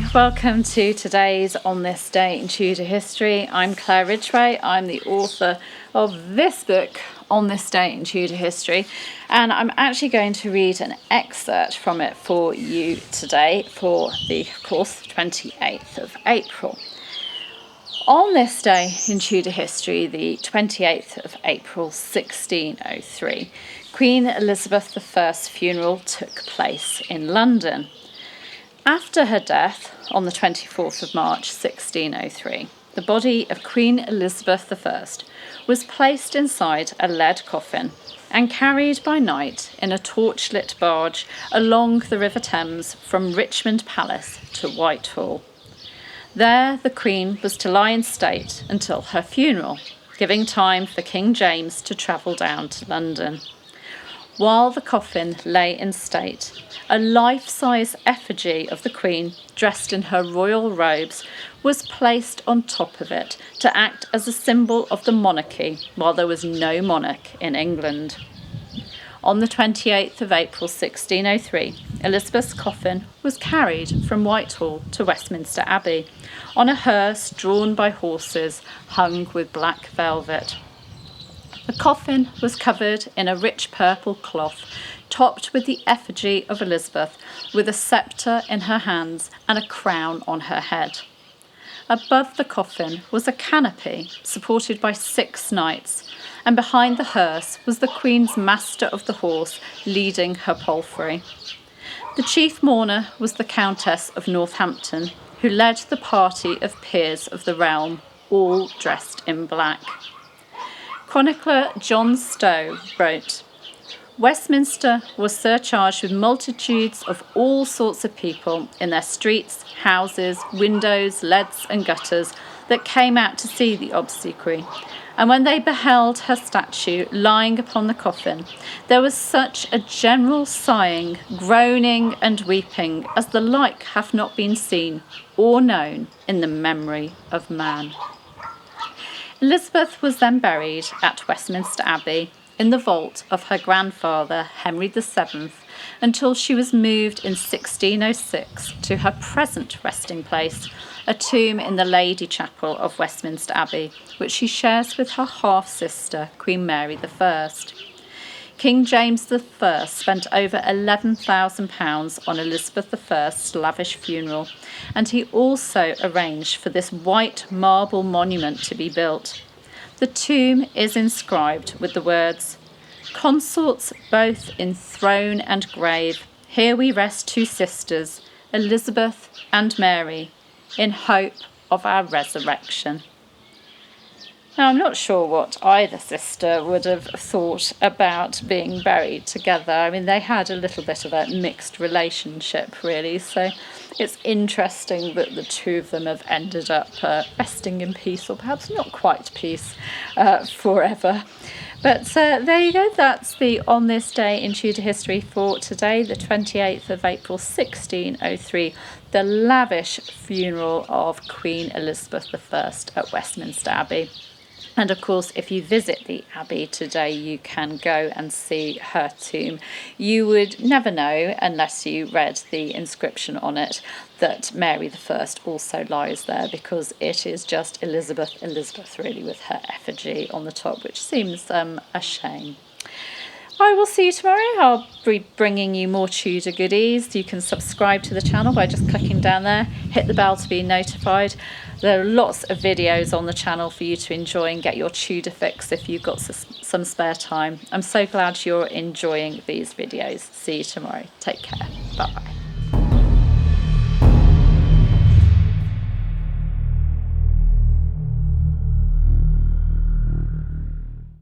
morning, welcome to today's On This Day in Tudor History. I'm Claire Ridgway, I'm the author of this book, On This Day in Tudor History, and I'm actually going to read an excerpt from it for you today for the, of course, 28th of April. On this day in Tudor history, the 28th of April 1603, Queen Elizabeth I's funeral took place in London. After her death, on the 24th of March 1603, the body of Queen Elizabeth I was placed inside a lead coffin and carried by night in a torchlit barge along the River Thames from Richmond Palace to Whitehall. There the Queen was to lie in state until her funeral, giving time for King James to travel down to London. While the coffin lay in state, a life-size effigy of the Queen, dressed in her royal robes, was placed on top of it to act as a symbol of the monarchy while there was no monarch in England. On the 28th of April 1603, Elizabeth's coffin was carried from Whitehall to Westminster Abbey on a hearse drawn by horses hung with black velvet. The coffin was covered in a rich purple cloth, topped with the effigy of Elizabeth, with a sceptre in her hands and a crown on her head. Above the coffin was a canopy supported by 6 knights, and behind the hearse was the Queen's master of the horse leading her palfrey. The Chief Mourner was the Countess of Northampton, who led the party of peers of the realm, all dressed in black. Chronicler John Stow wrote, "Westminster was surcharged with multitudes of all sorts of people in their streets, houses, windows, leads and gutters that came out to see the obsequies, and when they beheld her statue lying upon the coffin, there was such a general sighing, groaning and weeping as the like hath not been seen or known in the memory of man." Elizabeth was then buried at Westminster Abbey in the vault of her grandfather, Henry VII, until she was moved in 1606 to her present resting place, a tomb in the Lady Chapel of Westminster Abbey, which she shares with her half-sister, Queen Mary I. King James I spent over £11,000 on Elizabeth I's lavish funeral, and he also arranged for this white marble monument to be built. The tomb is inscribed with the words, "Consorts both in throne and grave, here we rest 2 sisters, Elizabeth and Mary, in hope of our resurrection." Now, I'm not sure what either sister would have thought about being buried together. I mean, they had a little bit of a mixed relationship, really, so it's interesting that the two of them have ended up resting in peace, or perhaps not quite peace, forever. But there you go, that's the On This Day in Tudor History for today, the 28th of April 1603, the lavish funeral of Queen Elizabeth I at Westminster Abbey. And of course, if you visit the Abbey today, you can go and see her tomb. You would never know, unless you read the inscription on it, that Mary I also lies there, because it is just Elizabeth, really, with her effigy on the top, which seems a shame. I will see you tomorrow. I'll be bringing you more Tudor goodies. You can subscribe to the channel by just clicking down there, hit the bell to be notified. There are lots of videos on the channel for you to enjoy and get your Tudor fix if you've got some spare time. I'm so glad you're enjoying these videos. See you tomorrow. Take care. Bye-bye.